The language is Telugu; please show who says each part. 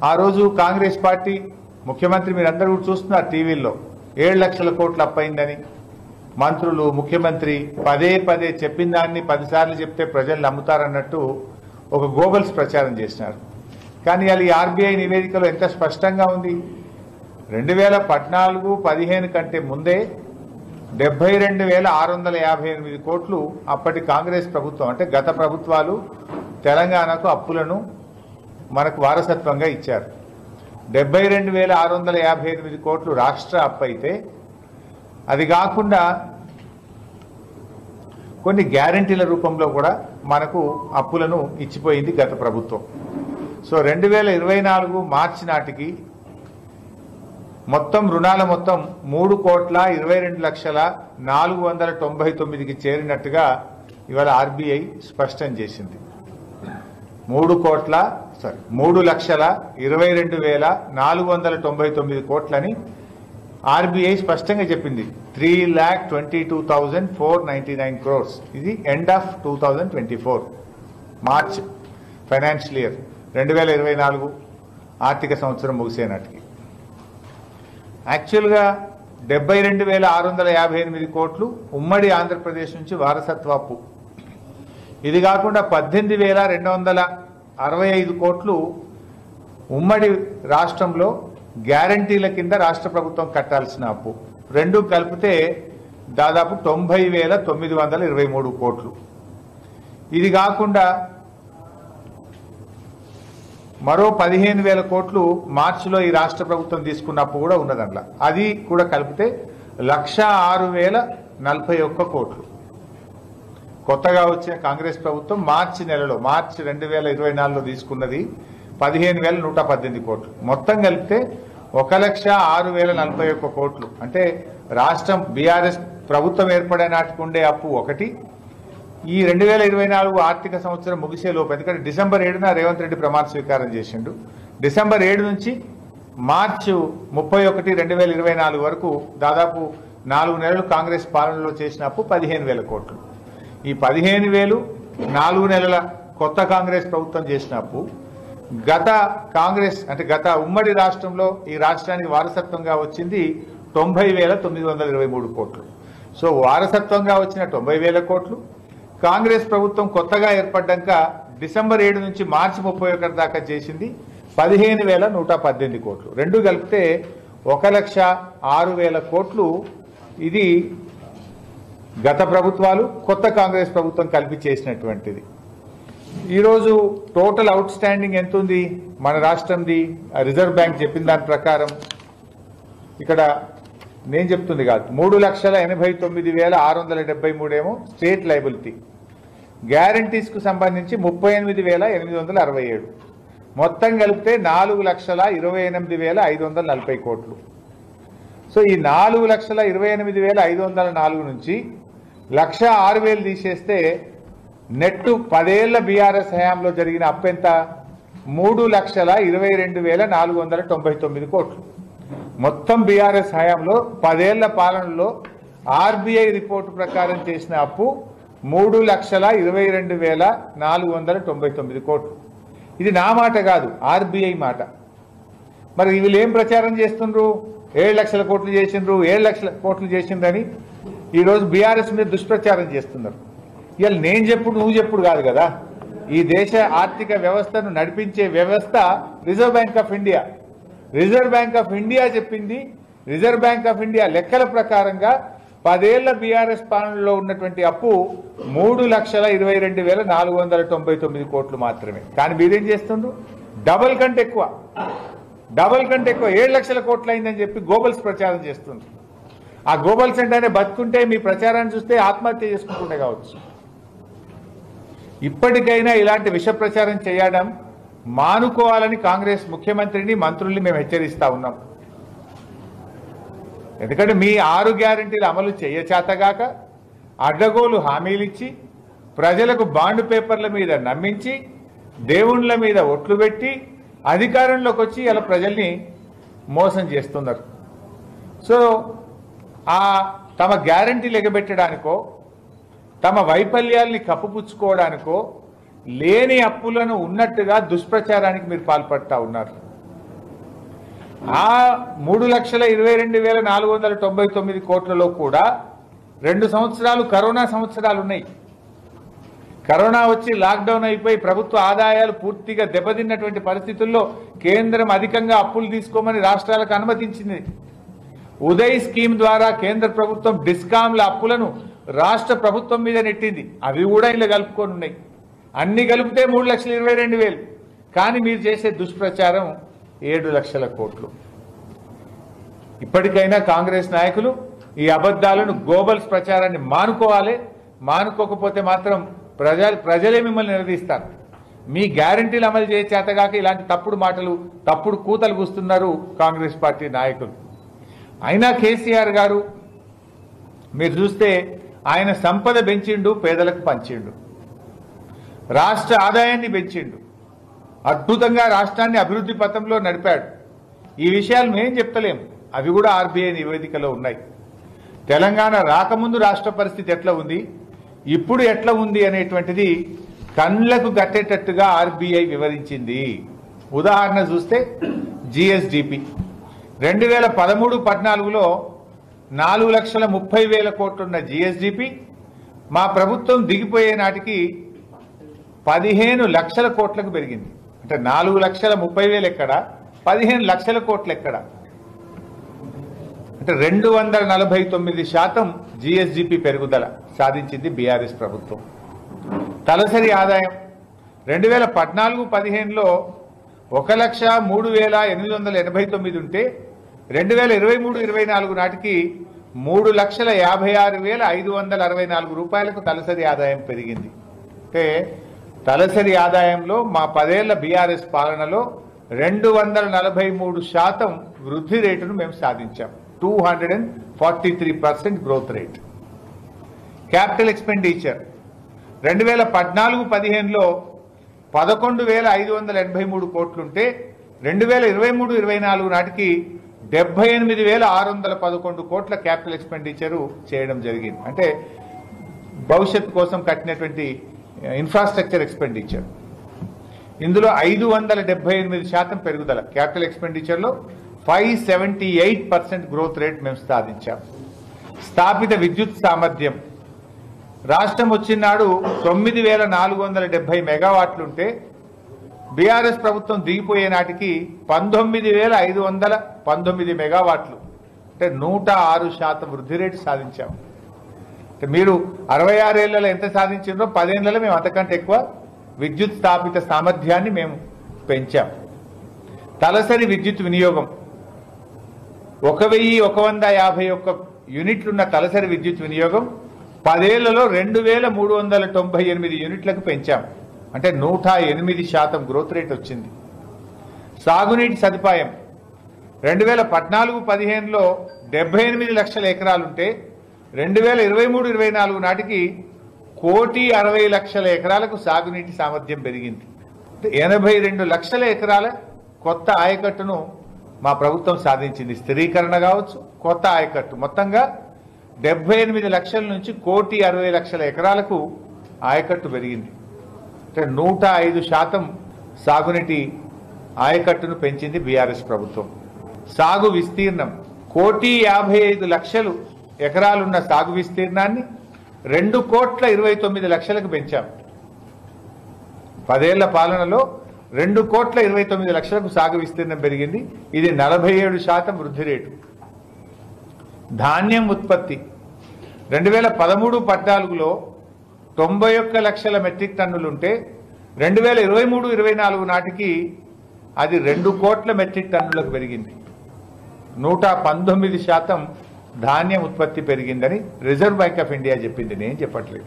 Speaker 1: ఆ రోజు కాంగ్రెస్ పార్టీ ముఖ్యమంత్రి మీరందరూ కూడా చూస్తున్నారు టీవీల్లో 7 లక్షల కోట్లు అప్పైందని మంత్రులు ముఖ్యమంత్రి పదే పదే చెప్పిన దాన్ని 10 సార్లు చెప్తే ప్రజలు నమ్ముతారన్నట్టు ఒక గోబల్స్ ప్రచారం చేసినారు. కానీ అది ఆర్బీఐ నివేదికలో ఎంత స్పష్టంగా ఉంది. 2014-15 కంటే ముందే 72,658 కోట్లు అప్పటి కాంగ్రెస్ ప్రభుత్వం అంటే గత ప్రభుత్వాలు తెలంగాణకు అప్పులను మనకు వారసత్వంగా ఇచ్చారు. 72,658 కోట్లు రాష్ట్ర అప్పు అయితే అది కాకుండా కొన్ని గ్యారంటీల రూపంలో కూడా మనకు అప్పులను ఇచ్చిపోయింది గత ప్రభుత్వం. సో 2024 మార్చి నాటికి మొత్తం రుణాల మొత్తం 3,22,499కి చేరినట్టుగా ఇవాళ ఆర్బీఐ స్పష్టం చేసింది. 3,22,499 కోట్లని ఆర్బీఐ స్పష్టంగా చెప్పింది. 3,22,499 crores. ఇది end of 2024 March financial year 2024 ఆర్థిక సంవత్సరం ముగిసే నాటికి యాక్చువల్గా 72,658 కోట్లు ఉమ్మడి ఆంధ్రప్రదేశ్ నుంచి వారసత్వ అప్పు. ఇది కాకుండా 18,265 కోట్లు ఉమ్మడి రాష్ట్రంలో గ్యారంటీల కింద రాష్ట్ర ప్రభుత్వం కట్టాల్సిన అప్పు. రెండు కలిపితే దాదాపు 90,923 కోట్లు. ఇది కాకుండా మరో 15,000 కోట్లు మార్చిలో ఈ రాష్ట్ర ప్రభుత్వం తీసుకున్న అప్పు కూడా ఉన్నదట్లా. అది కూడా కలిపితే 106,041 కోట్లు. కొత్తగా వచ్చిన కాంగ్రెస్ ప్రభుత్వం మార్చి 2024లో తీసుకున్నది 15,118 కోట్లు. మొత్తం కలిపితే 1,06,041 కోట్లు. అంటే రాష్ట్రం బీఆర్ఎస్ ప్రభుత్వం ఏర్పడే నాటికి ఉండే అప్పు ఒకటి. ఈ 2024 ఆర్థిక సంవత్సరం ముగిసే లోపు, ఎందుకంటే డిసెంబర్ 7న రేవంత్ రెడ్డి ప్రమాణ స్వీకారం చేసిండు. డిసెంబర్ 7 నుంచి మార్చి 31, 2024 వరకు దాదాపు 4 నెలలు కాంగ్రెస్ పాలనలో చేసిన అప్పు 15,000 కోట్లు. ఈ 15,000 4 నెలల కొత్త కాంగ్రెస్ ప్రభుత్వం చేసిన అప్పు గత కాంగ్రెస్ అంటే గత ఉమ్మడి రాష్ట్రంలో ఈ రాష్ట్రానికి వారసత్వంగా వచ్చింది 90,923 కోట్లు. సో వారసత్వంగా వచ్చిన 90,000 కోట్లు కాంగ్రెస్ ప్రభుత్వం కొత్తగా ఏర్పడ్డాక డిసెంబర్ 7 నుంచి మార్చి 31 దాకా చేసింది 15,118 కోట్లు. రెండు కలిపితే 1,06,000 కోట్లు. ఇది గత ప్రభుత్వాలు కొత్త కాంగ్రెస్ ప్రభుత్వం కలిపి చేసినటువంటిది. ఈరోజు టోటల్ అవుట్ స్టాండింగ్ ఎంత ఉంది మన రాష్ట్రంది? రిజర్వ్ బ్యాంక్ చెప్పిన దాని ప్రకారం ఇక్కడ నేను చెప్తుంది కాదు, 3,89,673 ఏమో స్టేట్ లైబిలిటీ. గ్యారంటీస్కు సంబంధించి 38,867. మొత్తం కలిపితే 4,28,540 కోట్లు. సో ఈ 4,28,504 నుంచి 1,06,000 తీసేస్తే నెట్ 10 ఏళ్ల బీఆర్ఎస్ హయాంలో జరిగిన అప్పు ఎంత? 3,22,499 కోట్లు. మొత్తం బీఆర్ఎస్ హయాంలో 10 ఏళ్ల పాలనలో ఆర్బీఐ రిపోర్టు ప్రకారం చేసిన అప్పు 3,22,499 కోట్లు. ఇది నా మాట కాదు, ఆర్బీఐ మాట. మరి వీళ్ళు ఏం ప్రచారం చేస్తుండ్రు? 7 లక్షల కోట్లు చేసిండ్రు, 7 లక్షల కోట్లు చేసిండ్రని ఈరోజు బీఆర్ఎస్ మీద దుష్ప్రచారం చేస్తున్నారు. ఇవాళ నేను చెప్పుడు నువ్వు చెప్పుడు కాదు కదా. ఈ దేశ ఆర్థిక వ్యవస్థను నడిపించే వ్యవస్థ reserve bank of India. Reserve bank of India చెప్పింది. రిజర్వ్ బ్యాంక్ ఆఫ్ ఇండియా లెక్కల ప్రకారంగా 10 ఏళ్ల బీఆర్ఎస్ పాలనలో ఉన్నటువంటి అప్పు 3,22,499 కోట్లు మాత్రమే. కానీ మీరేం చేస్తుండ్రు? డబల్ కంటే ఎక్కువ 7 లక్షల కోట్లు అయిందని చెప్పి గోబల్స్ ప్రచారం చేస్తుండ్రు. ఆ గోబల్స్ అంటేనే బతుకుంటే మీ ప్రచారాన్ని చూస్తే ఆత్మహత్య చేసుకుంటుండే కావచ్చు. ఇప్పటికైనా ఇలాంటి విష ప్రచారం చేయడం మానుకోవాలని కాంగ్రెస్ ముఖ్యమంత్రిని మంత్రుల్ని మేము హెచ్చరిస్తా ఉన్నాం. ఎందుకంటే మీ 6 గ్యారంటీలు అమలు చేయచేతగాక అడ్డగోలు హామీలిచ్చి ప్రజలకు బాండ్ పేపర్ల మీద నమ్మించి దేవుళ్ళ మీద ఒట్లు పెట్టి అధికారంలోకి వచ్చి ఇలా ప్రజల్ని మోసం చేస్తున్నారు. సో తమ గ్యారంటీలు ఎగబెట్టడానికో తమ వైఫల్యాల్ని కప్పుపుచ్చుకోవడానికో లేని అప్పులను ఉన్నట్టుగా దుష్ప్రచారానికి మీరు పాల్పడతా ఉన్నారు. ఆ 3,22,499 కోట్లలో కూడా 2 సంవత్సరాలు కరోనా సంవత్సరాలు ఉన్నాయి. కరోనా వచ్చి లాక్డౌన్ అయిపోయి ప్రభుత్వ ఆదాయాలు పూర్తిగా దెబ్బతిన్నటువంటి పరిస్థితుల్లో కేంద్రం అధికంగా అప్పులు తీసుకోమని రాష్ట్రాలకు అనుమతించింది. ఉదయ్ స్కీమ్ ద్వారా కేంద్ర ప్రభుత్వం డిస్కాంల అప్పులను రాష్ట్ర ప్రభుత్వం మీద నెట్టింది. అవి కూడా ఇలా కలుపుకొని ఉన్నాయి. అన్ని కలిపితే 3,22,000. కానీ మీరు చేసే దుష్ప్రచారం 7 లక్షల కోట్లు. ఇప్పటికైనా కాంగ్రెస్ నాయకులు ఈ అబద్ధాలను గోబల్స్ ప్రచారాన్ని మానుకోవాలి. మానుకోకపోతే మాత్రం ప్రజలే మిమ్మల్ని నిలదీస్తారు. మీ గ్యారంటీలు అమలు చేసే చేతగాక ఇలాంటి తప్పుడు మాటలు తప్పుడు కూతలు కూస్తున్నారు కాంగ్రెస్ పార్టీ నాయకులు. అయినా కేసీఆర్ గారు మీరు చూస్తే ఆయన సంపద పెంచిండు, పేదలకు పంచిండు, రాష్ట్ర ఆదాయాన్ని పెంచిండు, అద్భుతంగా రాష్ట్రాన్ని అభివృద్ధి పథంలో నడిపాడు. ఈ విషయాలు మేం చెప్తలేము, అవి కూడా ఆర్బీఐ నివేదికలో ఉన్నాయి. తెలంగాణ రాకముందు రాష్ట్ర పరిస్థితి ఎట్లా ఉంది, ఇప్పుడు ఎట్లా ఉంది అనేటువంటిది కళ్ళకు కట్టేటట్టుగా ఆర్బీఐ వివరించింది. ఉదాహరణ చూస్తే జిఎస్డిపి 2013-14లో 4,30,000 కోట్లున్న జిఎస్డిపి మా ప్రభుత్వం దిగిపోయే నాటికి 15 లక్షల కోట్లకు పెరిగింది. అంటే 4,30,000 ఎక్కడ, 15 లక్షల కోట్లు ఎక్కడ? అంటే 249% జిఎస్డిపి పెరుగుదల సాధించింది బీఆర్ఎస్ ప్రభుత్వం. తలసరి ఆదాయం 2014-15లో 1,03,889 ఉంటే 2023-24 నాటికి 3,56,564 రూపాయలకు తలసరి ఆదాయం పెరిగింది. అంటే తలసరి ఆదాయంలో మా 10 ఏళ్ల బీఆర్ఎస్ పాలనలో 243% వృద్ధి రేటును మేము సాధించాం. 243% గ్రోత్ రేట్. క్యాపిటల్ ఎక్స్పెండిచర్ 2014-15లో 11,583 కోట్లుంటే 2023-24 నాటికి 78,611 కోట్ల క్యాపిటల్ ఎక్స్పెండిచరు చేయడం జరిగింది. అంటే భవిష్యత్తు కోసం కట్టినటువంటి ఇన్ఫ్రాస్ట్రక్చర్ ఎక్స్పెండిచర్. ఇందులో 578% పెరుగుదల. క్యాపిటల్ ఎక్స్పెండిచర్లో 578% గ్రోత్ రేట్ మేము సాధించాం. స్థాపిత విద్యుత్ సామర్థ్యం రాష్ట్రం వచ్చినాడు 9,470 మెగావాట్లుంటే బీఆర్ఎస్ ప్రభుత్వం దిగిపోయే నాటికి 19,519 మెగావాట్లు. అంటే 106% వృద్ధి రేటు సాధించాం. అంటే మీరు 66 ఏళ్లలో ఎంత సాధించారో 10 ఏళ్లలో మేము అంతకంటే ఎక్కువ విద్యుత్ స్థాపిత సామర్థ్యాన్ని మేము పెంచాం. తలసరి విద్యుత్ వినియోగం 1,151 యూనిట్లున్న తలసరి విద్యుత్ వినియోగం 10 ఏళ్లలో 2,398 యూనిట్లకు పెంచాం. అంటే 108% గ్రోత్ రేట్ వచ్చింది. సాగునీటి సదుపాయం 2014-15లో 78 లక్షల ఎకరాలుంటే 2023-24 నాటికి 1,60,00,000 ఎకరాలకు సాగునీటి సామర్థ్యం పెరిగింది. 82 లక్షల ఎకరాల కొత్త ఆయకట్టును మా ప్రభుత్వం సాధించింది. స్థిరీకరణ కావచ్చు, కొత్త ఆయకట్టు, మొత్తంగా 78 లక్షల నుంచి 1,60,00,000 ఎకరాలకు ఆయకట్టు పెరిగింది. అంటే 105% సాగునీటి ఆయకట్టును పెంచింది బీఆర్ఎస్ ప్రభుత్వం. సాగు విస్తీర్ణం 1,55,00,000 ఎకరాలున్న సాగు విస్తీర్ణాన్ని 2,29,00,000కు పెంచాం. 10 ఏళ్ల పాలనలో 2,29,00,000కు సాగు విస్తీర్ణం పెరిగింది. ఇది 47% వృద్ధి రేటు. ధాన్యం ఉత్పత్తి 2013-14లో 91 లక్షల మెట్రిక్ టన్నులుంటే 2023-24 నాటికి అది 2 కోట్ల మెట్రిక్ టన్నులకు పెరిగింది. 119% ధాన్యం ఉత్పత్తి పెరిగిందని రిజర్వ్ బ్యాంక్ ఆఫ్ ఇండియా చెప్పింది, నేను చెప్పట్లేదు.